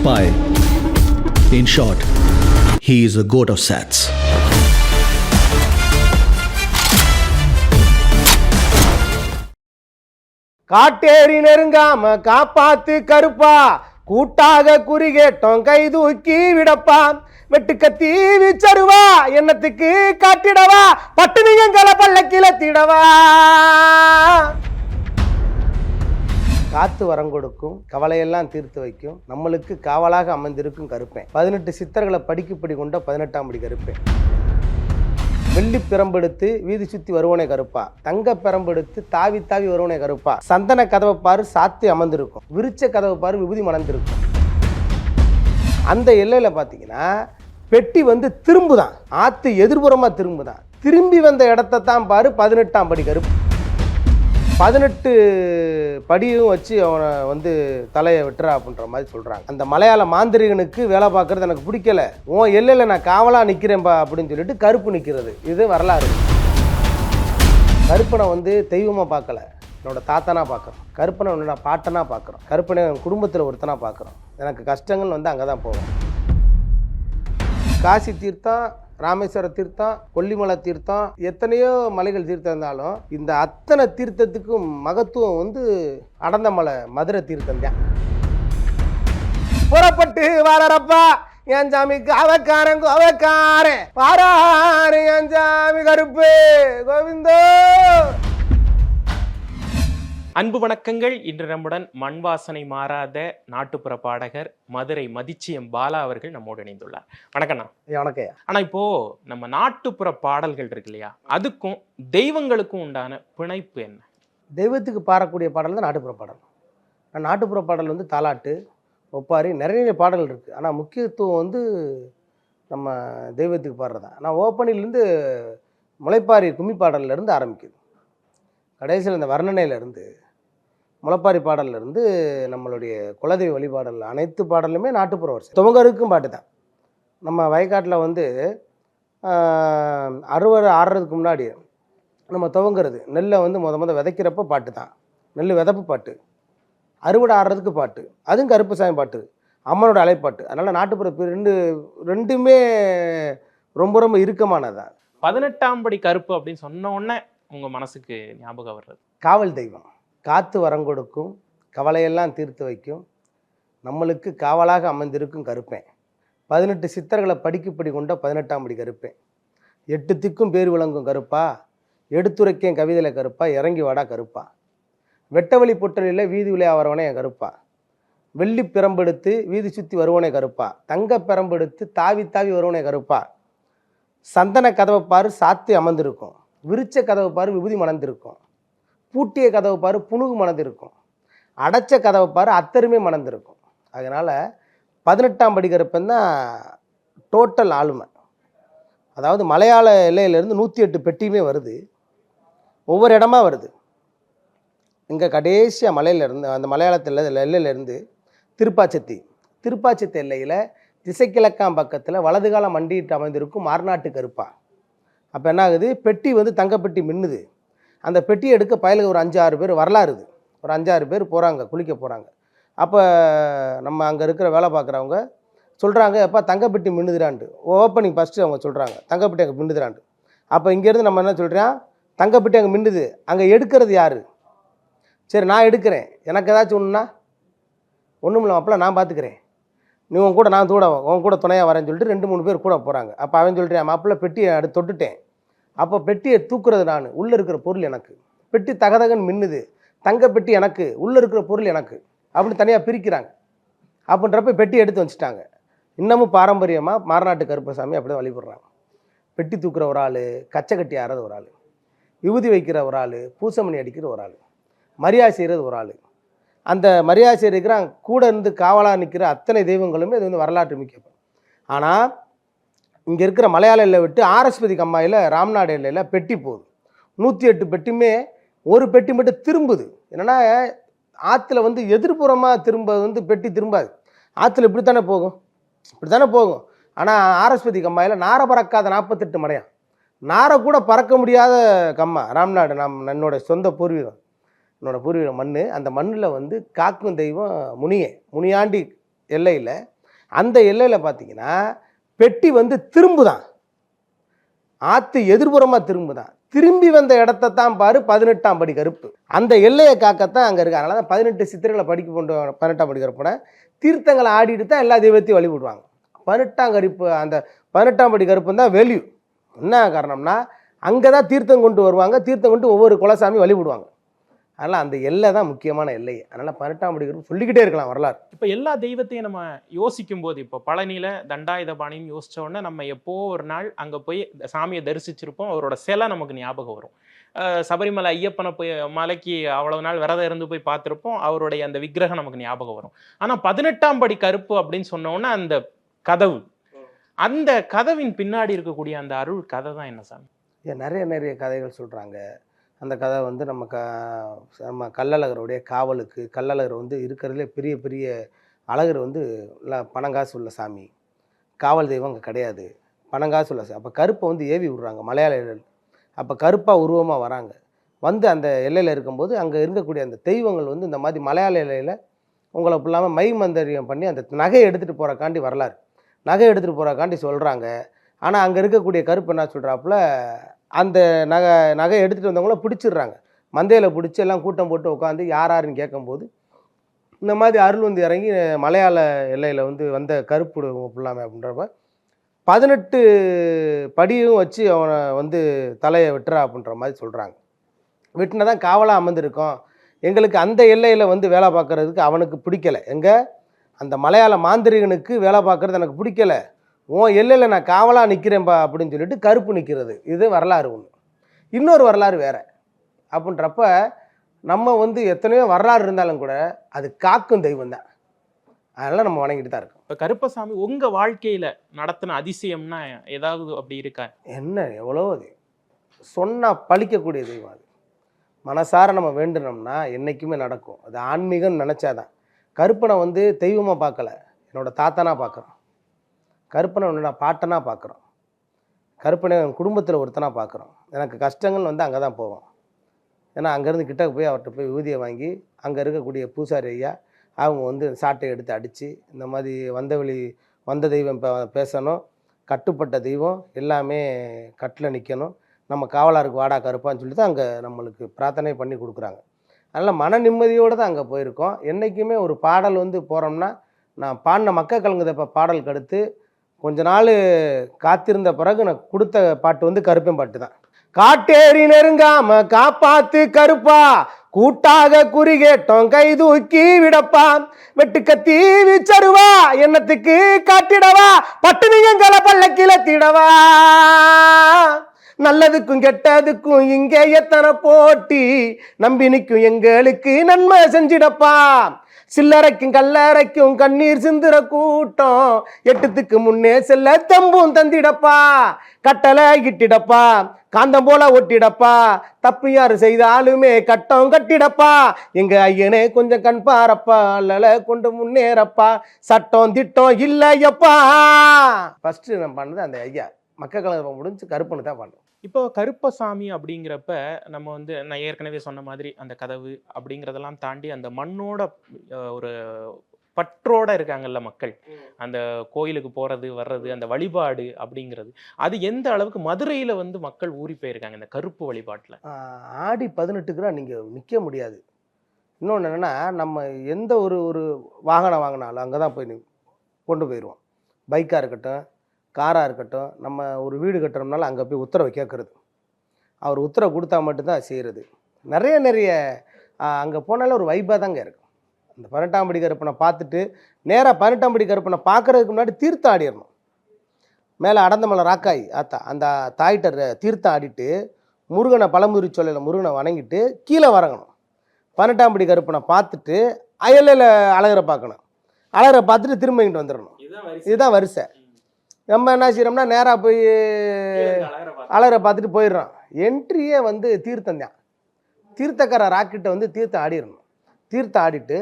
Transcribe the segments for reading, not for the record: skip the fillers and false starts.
spy. In short, he is a goat of sats. காட்டேரி நெருங்காம காப்பாத்து கருப்பா, கூட்டாக குறிகேட்டோம் கை தூக்கி விடப்பா, வெட்டு கத்தி வீச்சருவா என்னத்துக்கு காட்டிடவா, பட்டினியங்களை பல்லக்கில திடவா. காத்து வரம் கொடுக்கும், கவலையெல்லாம் தீர்த்து வைக்கும், நம்மளுக்கு காவலாக அமர்ந்திருக்கும் கருப்பேன். 18 சித்தர்களை படிக்குப்படி கொண்ட 18ஆம் படி கருப்பேன். வெள்ளி பிரம்பெடுத்து வீதி சுத்தி வருவனே கருப்பா, தங்க பிரம்பெடுத்து தாவி தாவி வருவனே கருப்பா, சந்தன கதவை பாரு சாத்தி அமர்ந்திருக்கும், விரிச்ச கதவை பாரு விபூதி மணந்திருக்கும். அந்த எல்லையில பாத்தீங்கன்னா பெட்டி திரும்புதான், ஆத்து எதிர்புறமா திரும்புதான், திரும்பி வந்த இடத்தை தான் பாரு 18ஆம் படி கருப்பு. 18 படியும் வச்சு அவனை தலையை வெட்டுறா அப்படின்ற மாதிரி சொல்கிறாங்க. அந்த மலையாள மாந்திரிகனுக்கு வேலை பார்க்குறது எனக்கு பிடிக்கல, உன் எல்லையில் நான் காவலாக நிற்கிறேன்பா அப்படின்னு சொல்லிட்டு கருப்பு நிற்கிறது. இது வரலாறு. கருப்பனை தெய்வமாக பார்க்கல, என்னோட தாத்தனா பார்க்குறோம். கருப்பனை நான் பாட்டனாக பார்க்குறோம். கருப்பனை என் குடும்பத்தில் ஒருத்தனாக பார்க்குறோம். எனக்கு கஷ்டங்கள் அங்கே தான் போகும். காசி தீர்த்தம், ராமேஸ்வர தீர்த்தம், கொல்லிமலை தீர்த்தம், எத்தனையோ மலைகள் தீர்த்தம் இருந்தாலும் இந்த அத்தனை தீர்த்தத்துக்கும் மகத்துவம் அடந்த மலை மதுரை தீர்த்தம் தான். புறப்பட்டு வாரப்பா என் சாமி காவக்காரன் கோவக்காரன் பாராரு என் சாமி கருப்பு கோவிந்தோ. அன்பு வணக்கங்கள். இன்று நம்முடன் மண் வாசனை மாறாத நாட்டுப்புற பாடகர் மதுரை மதிச்சியம் பாலா அவர்கள் நம்மோடு இணைந்துள்ளார். வணக்கண்ணா. வணக்கம். ஆனா இப்போ நம்ம நாட்டுப்புற பாடல்கள் இருக்கு இல்லையா, அதுக்கும் தெய்வங்களுக்கும் உண்டான பிணைப்பு என்ன? தெய்வத்துக்கு பாடக்கூடிய பாடல் தான் நாட்டுப்புற பாடல். நாட்டுப்புற பாடல் தாலாட்டு, ஒப்பாரி, நிறைய பாடல் இருக்குது. ஆனால் முக்கியத்துவம் நம்ம தெய்வத்துக்கு பாடுறதான். நான் ஓப்பனிலேருந்து முளைப்பாரி கும்மி பாடல்லேருந்து ஆரம்பிக்குது. கடைசியில் இந்த வர்ணனையிலேருந்து முளைப்பாரி பாடல்லேருந்து நம்மளுடைய குலதெய்வ வழிபாடல் அனைத்து பாடலுமே நாட்டுப்புற வருஷம். துவங்கருக்கும் பாட்டு தான். நம்ம வயக்காட்டில் அறுவடை ஆடுறதுக்கு முன்னாடி நம்ம துவங்கிறது நெல்லை முத விதைக்கிறப்ப பாட்டு தான். நெல் விதப்பு பாட்டு, அறுவடை ஆடுறதுக்கு பாட்டு, அதுவும் கருப்புசாமி பாட்டு, அம்மனோட அலைப்பாட்டு. அதனால் நாட்டுப்புற ரெண்டுமே ரொம்ப ரொம்ப இறுக்கமானதான். 18ஆம் படி கருப்பு அப்படின்னு சொன்ன உடனே உங்கள் மனசுக்கு ஞாபகம் வர்றது? காவல் தெய்வம். காத்து வரம் கொடுக்கும், கவலையெல்லாம் தீர்த்து வைக்கும், நம்மளுக்கு காவலாக அமர்ந்திருக்கும் கருப்பேன். 18 சித்தர்களை படிக்குப்படி கொண்ட 18ஆம் படி கருப்பேன். 8 திக்கும் பேர் விளங்கும் கருப்பா, எடுத்துரைக்கேன் கவிதையில் கருப்பா, இறங்கி வாடா கருப்பா, வெட்டவழி பொட்டலில் வீதி விளையா வரவனே என் கருப்பா, வெள்ளி பிரம்பெடுத்து வீதி சுற்றி வருவனே கருப்பா, தங்க பிரம்பெடுத்து தாவி தாவி வருவனே கருப்பா, சந்தன கதவை பாரு சாத்தி அமர்ந்திருக்கும், விரிச்ச கதவை பாரு விபூதி மணந்திருக்கும், பூட்டிய கதவை பாரு புணுகு மணந்திருக்கும், அடைச்ச கதவை பாரு அத்தருமே மணந்திருக்கும். அதனால் 18ஆம் படி கருப்பன் தான் டோட்டல் ஆளுமை. அதாவது மலையாள எல்லையிலேருந்து 108 பெட்டியுமே வருது, ஒவ்வொரு இடமா வருது. இங்கே கடைசியாக மலையிலேருந்து அந்த மலையாளத்தில் எல்லையிலேருந்து திருப்பாச்சத்தி எல்லையில் திசைக்கிழக்காம் பக்கத்தில் வலதுகால மண்டிட்டு அமைந்திருக்கும் மார்நாட்டு கருப்பா. அப்போ என்ன ஆகுது, பெட்டி தங்கப்பெட்டி மின்னுது. அந்த பெட்டியை எடுக்க பயலுக்கு ஒரு 5-6 பேர் வரலாறு. ஒரு 5-6 பேர் போகிறாங்க, குளிக்க போகிறாங்க. அப்போ நம்ம அங்கே இருக்கிற வேலை பார்க்குறவங்க சொல்கிறாங்க, எப்போ தங்கப்பெட்டி மின்னுதுரான்ட்டு. ஓப்பனிங் ஃபஸ்ட்டு அவங்க சொல்கிறாங்க தங்கப்பெட்டி அங்கே மின்னுதுரான்ட்டு. அப்போ இங்கேருந்து நம்ம என்ன சொல்கிறோம், தங்கப்பெட்டி அங்கே மின்னுது, அங்கே எடுக்கிறது யார்? சரி நான் எடுக்கிறேன், எனக்கு ஏதாச்சும் ஒன்றுனா ஒன்றும் இல்லை மாப்பிள்ள நான் பார்த்துக்கிறேன், நீ உன் கூட நான் உன் கூட துணையாக வரேன்னு சொல்லிட்டு 2-3 பேர் கூட போகிறாங்க. அப்போ அவன் சொல்கிறேன், மாப்பிள்ள பெட்டியை அடுத்து தொட்டுட்டேன், அப்போ பெட்டியை தூக்குறது நான், உள்ளே இருக்கிற பொருள் எனக்கு, பெட்டி தகதகன்னு மின்னுது, தங்க பெட்டி எனக்கு, உள்ளே இருக்கிற பொருள் எனக்கு அப்படின்னு தனியாக பிரிக்கிறாங்க. அப்படின்றப்ப பெட்டி எடுத்து வச்சுட்டாங்க. இன்னமும் பாரம்பரியமாக மாரநாட்டு கருப்பசாமி அப்படி தான் வழிபடுறாங்க. பெட்டி தூக்குற ஒரு ஆள், கச்சை கட்டி ஆறது ஒரு ஆள், விபூதி வைக்கிற ஒரு ஆள், பூசமணி அடிக்கிற ஒரு ஆள், மரியாதை செய்கிறது ஒரு ஆள். அந்த மரியாதை செய்கிற கூட இருந்து காவலாக நிற்கிற அத்தனை தெய்வங்களுமே இது வரலாற்று முக்கியம். ஆனால் இங்கே இருக்கிற மலையாள எல்லை விட்டு ஆர்எஸ்பதி கம்மாயில் ராம்நாடு எல்லையில் பெட்டி போகுது. 108 பெட்டியுமே ஒரு பெட்டி மட்டும் திரும்புது. என்னென்னா ஆற்றுல எதிர்ப்புறமாக திரும்ப பெட்டி திரும்பாது. ஆற்றுல இப்படி தானே போகும். ஆனால் ஆர்எஸ்பதி கம்மாயில் நாரை பறக்காத 48 மடையான், நாரை கூட பறக்க முடியாத கம்மா ராம்நாடு. என்னோட சொந்த பூர்வீகம், என்னோட பூர்வீகம் மண். அந்த மண்ணில் காக்கும் தெய்வம் முனியாண்டி எல்லையில். அந்த எல்லையில் பார்த்தீங்கன்னா பெட்டி வந்து திரும்புதான், ஆற்று எதிர்புறமாக திரும்புதான். திரும்பி வந்த இடத்த தான் பாரு 18ஆம் படி கருப்பு. அந்த எல்லையை காக்கத்தான் அங்கே இருக்கு. அதனால தான் 18 சித்திரைகளை படிக்க கொண்டு 18ஆம் படி கருப்புன தீர்த்தங்களை ஆடிட்டு தான் எல்லா தெய்வத்தையும் வழிபடுவாங்க. 18ஆம் கருப்பு, அந்த 18ஆம் படி கருப்பு தான் வேல்யூ. என்ன காரணம்னா அங்கே தான் தீர்த்தம் கொண்டு வருவாங்க, தீர்த்தம் கொண்டு ஒவ்வொரு குலசாமி வழிபடுவாங்க. அதனால் அந்த எல்லை தான் முக்கியமான எல்லை. அதனால் 18ஆம் படி கருப்பு சொல்லிக்கிட்டே இருக்கலாம் வரலாறு. இப்போ எல்லா தெய்வத்தையும் நம்ம யோசிக்கும் போது, இப்போ பழனியில் தண்டாயுதபாணின்னு யோசிச்ச உடனே நம்ம எப்போ ஒரு நாள் அங்கே போய் சாமியை தரிசிச்சிருப்போம், அவரோட சிலை நமக்கு ஞாபகம் வரும். சபரிமலை ஐயப்பனை போய் மலைக்கு அவ்வளவு நாள் விரதம் இருந்து போய் பார்த்துருப்போம், அவருடைய அந்த விக்கிரகம் நமக்கு ஞாபகம் வரும். ஆனால் 18ஆம் படி கருப்பு அப்படின்னு சொன்ன உடனே அந்த கதவு, அந்த கதவின் பின்னாடி இருக்கக்கூடிய அந்த அருள் கதை தான் என்ன சாமி? நிறைய கதைகள் சொல்கிறாங்க. அந்த கதை வந்து நம்ம கள்ளழகருடைய காவலுக்கு, கள்ளழகர் வந்து இருக்கிறதுலே பெரிய பெரிய அழகர் வந்து பணங்காசு உள்ள சாமி, காவல் தெய்வம் அங்கே கிடையாது, பணங்காசு உள்ள சாமி. அப்போ கருப்பை வந்து ஏவி விடுறாங்க மலையாளிகள். அப்போ கருப்பாக உருவமாக வராங்க. வந்து அந்த எல்லையில் இருக்கும்போது அங்கே இருக்கக்கூடிய அந்த தெய்வங்கள் வந்து இந்த மாதிரி மலையாள எல்லையில் உங்களை இல்லாமல் மை மந்தரியம் பண்ணி அந்த நகையை எடுத்துகிட்டு போகிறக்காண்டி வரலாறு, நகை எடுத்துகிட்டு போகிறக்காண்டி சொல்கிறாங்க. ஆனால் அங்கே இருக்கக்கூடிய கருப்பு என்ன சொல்கிறாப்புல, அந்த நகையை எடுத்துகிட்டு வந்தவங்கள பிடிச்சிடுறாங்க, மந்தையில் பிடிச்சி எல்லாம் கூட்டம் போட்டு உட்காந்து யாருன்னு கேட்கும்போது இந்த மாதிரி அருள் வந்து இறங்கி மலையாள எல்லையில் வந்து வந்த கருப்பு ஃபுல்லாமே அப்படின்றப்ப 18 படியும் வச்சு அவனை வந்து தலையை வெட்டுறா அப்படின்ற மாதிரி சொல்கிறாங்க. வெட்டினா தான் காவலாக அமர்ந்திருக்கோம். எங்களுக்கு அந்த எல்லையில் வந்து வேலை பார்க்குறதுக்கு அவனுக்கு பிடிக்கலை. எங்கே அந்த மலையாள மாந்திரிகனுக்கு வேலை பார்க்குறது எனக்கு பிடிக்கலை, உன் எல்லையில் நான் காவலாக நிற்கிறேன்பா அப்படின்னு சொல்லிட்டு கருப்பு நிற்கிறது. இது வரலாறு ஒன்று. இன்னொரு வரலாறு வேறு அப்படின்றப்ப நம்ம வந்து எத்தனையோ வரலாறு இருந்தாலும் கூட அது காக்கும் தெய்வம் தான். அதனால் நம்ம வணங்கிட்டு தான் இருக்கோம். இப்போ கருப்பசாமி உங்கள் வாழ்க்கையில் நடத்தின அதிசயம்னா ஏதாவது அப்படி இருக்கா? என்ன எவ்வளோ அது சொன்னால் பழிக்கக்கூடிய தெய்வம். அது மனசார நம்ம வேண்டுனோம்னா என்றைக்குமே நடக்கும். அது ஆன்மீகம்னு நினச்சாதான். கருப்பனை வந்து தெய்வமாக பார்க்கல, என்னோடய தாத்தானா பார்க்குறோம். கருப்பனை என்னோட பாட்டனாக பார்க்குறோம். கருப்பனை என் குடும்பத்தில் ஒருத்தனாக பார்க்குறோம். எனக்கு கஷ்டங்கள் வந்து அங்கே தான் போவோம். ஏன்னா அங்கேருந்து கிட்ட போய் அவர்கிட்ட போய் ஊதியை வாங்கி அங்கே இருக்கக்கூடிய பூசாரி ஐயா அவங்க வந்து சாட்டை எடுத்து அடித்து இந்த மாதிரி வந்த தெய்வம் பேசணும், கட்டுப்பட்ட தெய்வம் எல்லாமே கட்டில் நிற்கணும், நம்ம காவலாருக்கு வாடா கருப்பான்னு சொல்லி தான் அங்கே நம்மளுக்கு பிரார்த்தனை பண்ணி கொடுக்குறாங்க. அதனால் மன நிம்மதியோடு தான் அங்கே போயிருக்கோம். என்றைக்குமே ஒரு பாடல் வந்து போகிறோம்னா, நான் பாடின மக்கள் கலங்குத பாடலுக்கு அடுத்து கொஞ்ச நாள் காத்திருந்த பிறகு நான் கொடுத்த பாட்டு வந்து கருப்பன் பாட்டு தான். காட்டேறி நெருங்காம காப்பாத்து கருப்பா, கூட்டாக குறி கேட்டோம் கை தூக்கி விடப்பா, வெட்டு கத்தி வீச்சருவா என்னத்துக்கு காட்டிடவா, பட்டுனியங்களை பல்லக்கில திடவா, நல்லதுக்கும் கெட்டதுக்கும் இங்கே எத்தனை போட்டி, நம்பி நிற்கும் எங்களுக்கு நன்மை செஞ்சிடப்பா, சில்லறைக்கும் கல்லறைக்கும் கண்ணீர் சிந்துற கூட்டம், எட்டுத்துக்கு முன்னே செல்ல தம்பும் தந்திடப்பா, கட்டளை இட்டிடப்பா, காந்தம் போல ஒட்டிடப்பா, தப்பு யாரு செய்தாலுமே கட்டம் கட்டிடப்பா, எங்க ஐயனே கொஞ்சம் கண் பாரப்பா, அல்லல கொண்டு முன்னேறப்பா, சட்டம் திட்டம் இல்லையப்பா. ஃபர்ஸ்ட் நான் பண்ணது அந்த ஐயா மக்கள் கலங்க முடிஞ்சு கருப்பனு தான் பண்ணோம். இப்போ கருப்பசாமி அப்படிங்கிறப்ப நம்ம வந்து நான் ஏற்கனவே சொன்ன மாதிரி அந்த கதவு அப்படிங்கிறதெல்லாம் தாண்டி அந்த மண்ணோட ஒரு பற்றோட இருக்காங்கல்ல மக்கள், அந்த கோயிலுக்கு போறது வர்றது அந்த வழிபாடு அப்படிங்கிறது, அது எந்த அளவுக்கு மதுரையில வந்து மக்கள் ஊறி போயிருக்காங்க இந்த கருப்பு வழிபாட்டில்? ஆடி 18க்கு நீங்கள் நிற்க முடியாது. இன்னொன்று என்னென்னா, நம்ம எந்த ஒரு வாகனம் வாங்கினாலும் அங்கே தான் போய் கொண்டு போயிடுவோம். பைக்காக இருக்கட்டும், காராக இருக்கட்டும், நம்ம ஒரு வீடு கட்டுறோம்னாலும் அங்கே போய் உத்தரவை கேட்குறது, அவர் உத்தரவு கொடுத்தா மட்டும்தான் செய்கிறது. நிறைய அங்கே போனாலும் ஒரு வைப்பாக தாங்க இருக்கும். அந்த 18ஆம் படி கருப்பனை பார்த்துட்டு நேராக 18ஆம் படி கருப்பனை பார்க்குறதுக்கு முன்னாடி தீர்த்தம் ஆடிடணும். மேலே அடந்தமலை ராக்காய் ஆத்தா அந்த தாயிட்ட தீர்த்தம் ஆடிட்டு முருகனை பழமுதிரி சொல்லையில் முருகனை வணங்கிட்டு கீழே வரங்கணும். 18ஆம் படி கருப்பனை பார்த்துட்டு அயலில் அழகரை பார்க்கணும், அழகரை பார்த்துட்டு திரும்ப இங்கிட்டு வந்துடணும். இதுதான் வரிசை. நம்ம என்ன செய்கிறோம்னா நேராக போய் அழகரை பார்த்துட்டு போயிடுறோம். என்ட்ரியே வந்து தீர்த்தம் தான். தீர்த்தக்கார ராக்கிட்ட வந்து தீர்த்தம் ஆடிடணும். தீர்த்தம் ஆடிட்டு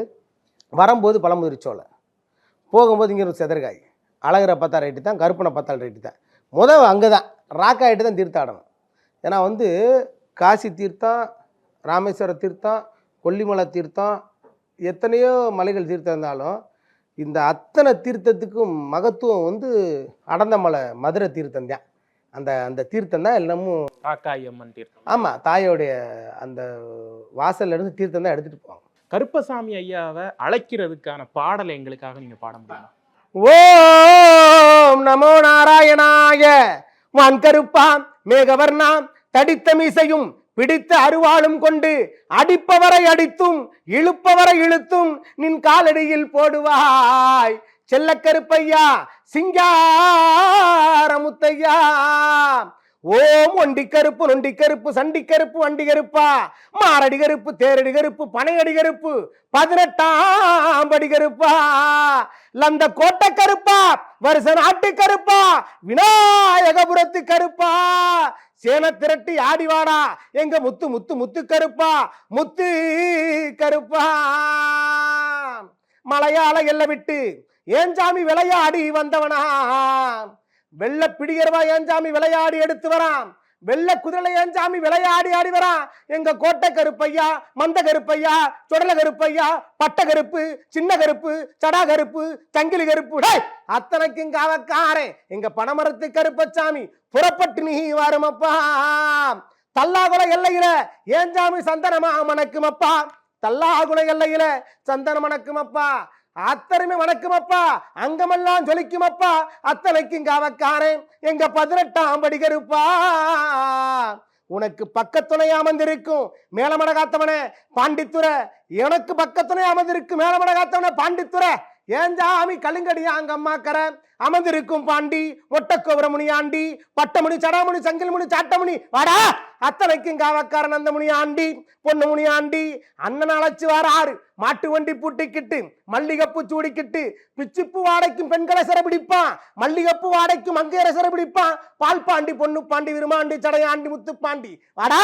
வரும்போது பழமுதிரி சோலை, போகும்போது இங்கே ஒரு செதற்காய், அழகரை பார்த்தா ரைட்டு தான், கருப்பனை பார்த்தால் ரைட்டு தான். அங்கே தான் ராக்காயிட்டு தான் தீர்த்தம் ஆடணும். ஏன்னா வந்து காசி தீர்த்தம், ராமேஸ்வர தீர்த்தம், கொல்லிமலை தீர்த்தம், எத்தனையோ மலைகள் தீர்த்தம் இருந்தாலும் இந்த அத்தனை தீர்த்தத்துக்கும் மகத்துவம் வந்து அடந்தமலை மதுரை தீர்த்தம் தான். அந்த அந்த தீர்த்தம் தான் எல்லாமும் காக்காயம்மன் தீர்த்தம். ஆமாம், தாயோடைய அந்த வாசல்ல இருந்து தீர்த்தம் தான் எடுத்துகிட்டு போவாங்க. கருப்பசாமி ஐயாவை அழைக்கிறதுக்கான பாடலை எங்களுக்காக நீங்க பாட முடியுமா? ஓம் நமோ நாராயணாய. வான்கருப்பாம் மேகவர்ணாம் தடித்த மீசையும் பிடித்த அருவாளும் கொண்டு அடிப்பவரை அடித்தும் இழுப்பவரை இழுத்தும் நின் காலடியில் போடுவாய் செல்லக்கருப்பையா சிங்காரமுத்தையா. ஓம் ஒண்டி கருப்பு நொண்டி கருப்பு சண்டி கருப்பு வண்டி கருப்பா மாரடி கருப்பு தேரடி கருப்பு பனையடி கருப்பு 18ஆம் படி கருப்பா லந்த கோட்டை கருப்பா வருஷ நாட்டு கருப்பா விநாயகபுரத்து கருப்பா சேன திரட்டி ஆடிவாடா எங்க முத்து முத்து முத்து கருப்பா முத்து கருப்பா. மலையாள எல்ல விட்டு ஏஞ்சாமி விளையாடி வந்தவனா வெள்ள பிடிகரவா ஏஞ்சாமி விளையாடி எடுத்து வரான் வெள்ள குதிரை ஏஞ்சாமி விளையாடி ஆடி வரான் எங்க கோட்டை கருப்பையா மந்த கருப்பையா சுடல கருப்பையா பட்ட கருப்பு சின்ன கருப்பு சடா கருப்பு சங்கிலி கருப்பு அத்தனைக்கும் காவக்காரே எங்க பனமரத்து கருப்பசாமி புறப்பட்டு நீ வருமப்பா. தல்லாகுல எல்லையில ஏஞ்சாமி சந்தனமா மணக்குமப்பா தல்லாகுல எல்லையில சந்தன மணக்குமப்பா அத்தனையுமே வணக்கமப்பா அங்கமெல்லாம் ஜொலிக்குமப்பா அத்தனைக்கும் காவக்காரன் எங்க 18ஆம் படி கருப்பா. உனக்கு பக்கத்துணை அமர்ந்திருக்கும் மேலமட காத்தவனே பாண்டித்துறை எனக்கு பக்கத்துணை அமர்ந்திருக்கும் மேலமட காத்தவனே பாண்டித்துறை ஏஞ்சாமி கலுங்கடியா அங்க அம்மாக்கர அமர்ந்திருக்கும் பாண்டி ஒட்டக்கோபுரமுனி ஆண்டி பட்டமுனி சடாமுனி சங்கில்முனி சாட்டமுனி வாடா அத்தனைக்கும் காவக்காரன் அந்த முனி ஆண்டி பொண்ணு முனி ஆண்டி அண்ணன் அழைச்சு வாராரு மாட்டு வண்டி பூட்டிக்கிட்டு மல்லிகப்பு சூடிக்கிட்டு பிச்சிப்பு வாடைக்கும் பெண்களை சிறப்பிடிப்பான் மல்லிகப்பு வாடைக்கும் மங்கையரை சிறப்பிடிப்பான் பால் பாண்டி பொண்ணு பாண்டி விருமாண்டி சடையாண்டி முத்து பாண்டி வாடா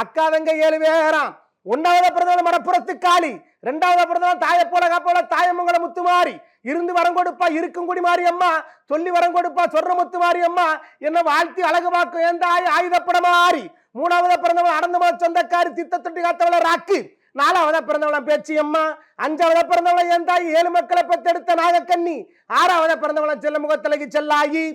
அக்காதங்க 7 பேராம். 1வது பிறந்தவள் மடப்புறத்து காளி 2வது பிறந்தவள் தாயை போல காப்போல தாயமங்கல முத்துமாரி இருந்து வரம் கொடுப்பா இருக்கும் குடி மாறி அம்மா சொல்லி வரம் கொடுப்பா சொர்ண முத்து மாறி அம்மா என்ன வாழ்த்தி அழகு பார்க்கும் எந்த ஆயுதப்பட மாறி. 3வது பிறந்தவள் அடந்தமா சொந்தக்காரி தித்த தொட்டி காத்தவள ராக்கு 4வது பிறந்தவள பேச்சு அம்மா 5வது பிறந்தவள என் தாய் 7 மக்களை பெற்றெடுத்த நாகக்கண்ணி 6வது பிறந்தவள செல்ல முகத்தலகி செல்லாகி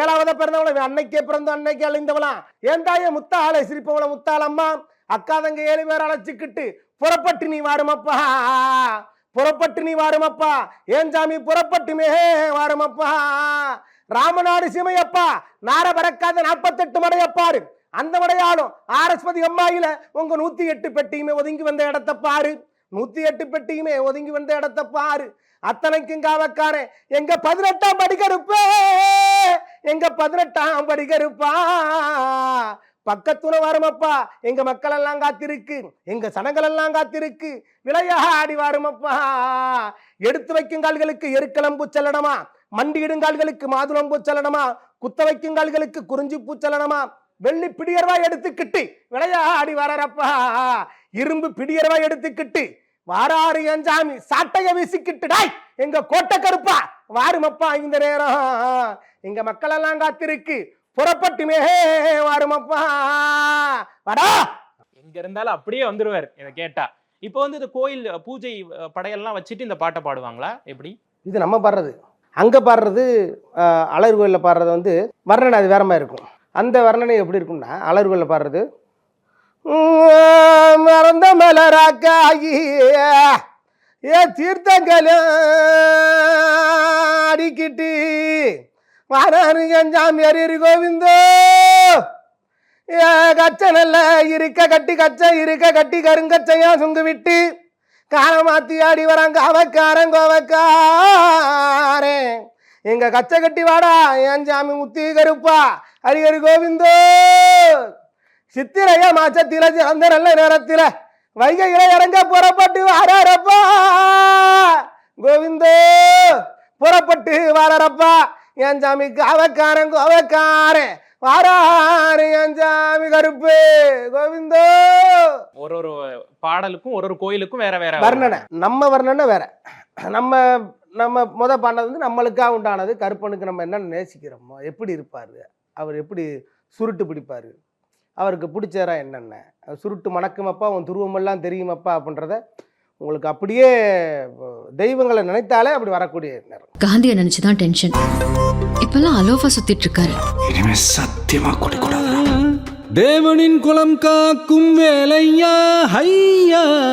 7வது பிறந்தவள அன்னைக்கே பிறந்த அன்னைக்கு அழிந்தவளாம் என் தாய முத்தாளை சிரிப்பவள முத்தாளம்மா. அக்காதங்க 7 பேர் அழைச்சிக்கிட்டு புறப்பட்டு நீ வாருமப்பா புறப்பட்டு நீ வாருமப்பா ஏஞ்சாமி புறப்பட்டுமே வாருமப்பா. ராமநாடு சிமையப்பா நார பறக்காத 48 மடையப்பாரு அந்த மடையாளும் ஆரஸ்பதி அம்மாயில உங்க 108 பெட்டியுமே ஒதுங்கி வந்த இடத்தை பாரு 108 பெட்டியுமே ஒதுங்கி வந்த இடத்தை பாரு. அத்தனைக்கும் காவக்காரன் எங்க 18ஆம் படி கருப்பே எங்க 18ஆம் படி கருப்பா. பக்கத்துல வருமப்பா எங்க மக்கள் எல்லாம் காத்திருக்கு எங்க சனங்கள் எல்லாம் காத்திருக்கு விளையாடி வருமப்பா. எடுத்து வைக்கும் கால்களுக்கு எருக்களம்பூ செல்லணுமா மண்டியிடும் கால்களுக்கு மாதுளம்பூ செல்லணுமா குத்த வைக்கும் கால்களுக்கு குறிஞ்சி பூ செல்லணுமா வெள்ளி பிடியர்வா எடுத்துக்கிட்டு விளையாடி வரப்பா இரும்பு பிடியர்வா எடுத்துக்கிட்டு வாராறு ஏஞ்சாமி சாட்டைய வீசிக்கிட்டு டாய் எங்க கோட்டை கருப்பா வாருமப்பா. இந்த நேரம் எங்க மக்கள் எல்லாம் காத்திருக்கு புறப்பட்டுமே வாருமப்பா வாடா. எங்க இருந்தாலும் அப்படியே வந்துருவார் இதை கேட்டா. இப்போ வந்து இந்த கோயில் பூஜை படையெல்லாம் வச்சுட்டு இந்த பாட்டை பாடுவாங்களா எப்படி? இது நம்ம பாடுறது அங்க பாடுறது அழகர் கோயிலில் பாடுறது வந்து வர்ணனை அது வேற மாதிரி இருக்கும். அந்த வர்ணனை எப்படி இருக்கும்னா அழகர் கோயிலில் பாடுறது மறந்த மலராக்காயி ஏ தீர்த்தங்களும் அடிக்கிட்டு வாரானுஞ்சாமி அரியரி கோவிந்தோ ஏ கச்ச நல்ல இருக்க கட்டி கச்ச இருக்க கட்டி கருங்கச்சையா சுங்கு விட்டு காலமாத்தி ஆடி வராங்க அவக்காரன் கோவக்காரே எங்க கச்ச கட்டி வாடா என் சாமி முத்தி கருப்பா அரியரி கோவிந்தோ. சித்திரையா மாசத்தில அந்த நல்ல நேரத்தில வைகையில இறங்க புறப்பட்டு வாரப்பா கோவிந்தோ புறப்பட்டு வாரப்பா என் சாமி காவக்காரன் கோவக்காரன் வாராரு என் சாமி கருப்பு கோவிந்தோ. ஒரு பாடலுக்கும் ஒரு கோயிலுக்கும் வேற வேற வர்ணனை. நம்ம வர்ணனை வேற. நம்ம நம்ம பாடினது வந்து நம்மளுக்காக உண்டானது. கருப்பனுக்கு நம்ம என்ன நேசிக்கிறோமோ எப்படி இருப்பாரு அவர் எப்படி சுருட்டு பிடிப்பாரு அவருக்கு பிடிச்சரா என்னென்ன சுருட்டு மணக்குமப்பா உன் துருவமெல்லாம் தெரியுமப்பா அப்படின்றத உங்களுக்கு அப்படியே தெய்வங்களை நினைத்தாலே அப்படி வரக்கூடிய நேரம். காந்தியை நினைச்சுதான் டென்ஷன். இப்பெல்லாம் அலோஃபா சுத்திட்டு இருக்காரு. இனிமே சத்தியமா குடிக்கூடாது. தேவனின் குலம் காக்கும் வேலையா ஹையா.